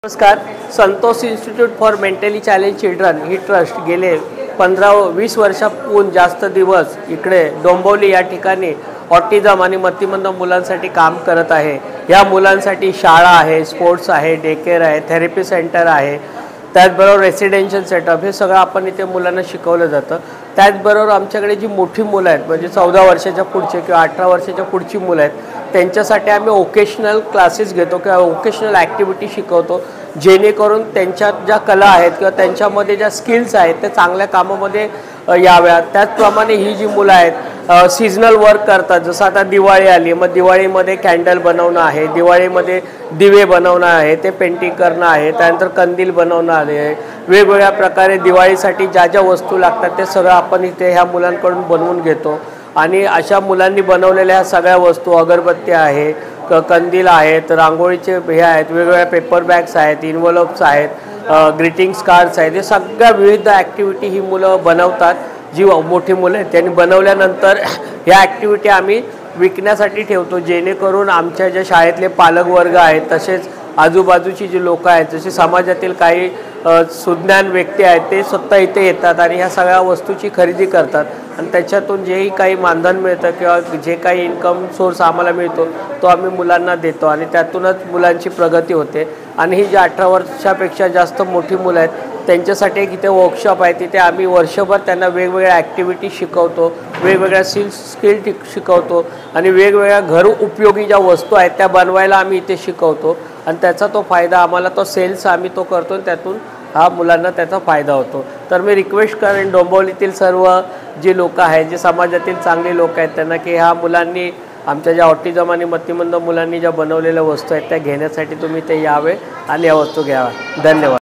नमस्कार. Santosh institute for mentally challenge children he trust गेले 15-20 वर्षांहून जास्त दिवस इकडे डोंबिवली या ठिकाणी ऑटिझम आणि मतिमंद मुलांसाठी काम करत आहे. या मुलांसाठी शाळा आहे, स्पोर्ट्स आहे, डे केअर आहे, थेरपी सेंटर आहे, त्याचबरोबर रेसिडेन्शियल सेटअप हे सगळं आपण इथे मुलांना शिकवलं जातं. त्याचबरोबर आमच्याकडे जी मोठी मुलं आहेत म्हणजे 14 वर्षाच्या पुढचे किंवा 18 वर्षाच्या पुढची मुलं आहेत त्यांच्यासाठी आम्ही ओकेशनल क्लासेस घेतो किंवा ओकेशनल ॲक्टिव्हिटी शिकवतो, जेणेकरून त्यांच्या ज्या कला आहेत किंवा त्यांच्यामध्ये ज्या स्किल्स आहेत ते चांगल्या कामामध्ये याव्यात. त्याचप्रमाणे ही जी मुलं आहेत सीजनल वर्क करतात. जसं आता दिवाळी आली, मग दिवाळीमध्ये कॅन्डल बनवणं आहे, दिवाळीमध्ये दिवे बनवणं आहे, ते पेंटिंग करणं आहे, त्यानंतर कंदील बनवणं आहे. वेगवेगळ्या प्रकारे दिवाळीसाठी ज्या ज्या वस्तू लागतात ते सगळं आपण इथे ह्या मुलांकडून बनवून घेतो. आणि अशा मुलांनी बनवलेल्या ह्या सगळ्या वस्तू अगरबत्त्या आहे, कंदील आहेत, रांगोळीचे हे आहेत, वेगवेगळ्या पेपर बॅग्स आहेत, इन्व्हॉल्व्स आहेत, ग्रीटिंग्स कार्ड्स आहेत. हे सगळ्या विविध ॲक्टिव्हिटी ही मुलं बनवतात. जी मोठी मुलं आहेत त्यांनी बनवल्यानंतर ह्या ॲक्टिव्हिटी आम्ही विकण्यासाठी ठेवतो, जेणेकरून आमच्या ज्या शाळेतले पालकवर्ग आहेत तसेच आजूबाजूची जी लोकं आहेत जसे समाजातील काही सुज्ञान व्यक्ती आहेत ते स्वतः इथे येतात आणि ह्या सगळ्या वस्तूची खरेदी करतात आणि त्याच्यातून जेही काही मानधन मिळतं किंवा जे काही इन्कम सोर्स आम्हाला मिळतो तो आम्ही मुलांना देतो आणि त्यातूनच मुलांची प्रगती होते. आणि ही जी 18 वर्षापेक्षा जास्त मोठी मुलं आहेत त्यांच्यासाठी एक इथे वर्कशॉप आहे, तिथे आम्ही वर्षभर त्यांना वेगवेगळ्या ॲक्टिव्हिटी शिकवतो, वेगवेगळ्या स्किल शिकवतो आणि वेगवेगळ्या घर उपयोगी ज्या वस्तू आहेत त्या बनवायला आम्ही इथे शिकवतो आणि त्याचा तो फायदा आम्हाला तो सेल्स आम्ही तो करतो आणि त्यातून हा मुलांना त्याचा फायदा होतो. तर मी रिक्वेस्ट करेन डोंबिवलीतील सर्व जे लोक आहेत, जे समाजातील चांगले लोक आहेत त्यांना की ह्या मुलांनी आमच्या ज्या ऑटिझम आणि मतिमंद मुलांनी ज्या बनवलेल्या वस्तू आहेत त्या घेण्यासाठी तुम्ही ते यावे आणि या वस्तू घ्याव्या. धन्यवाद.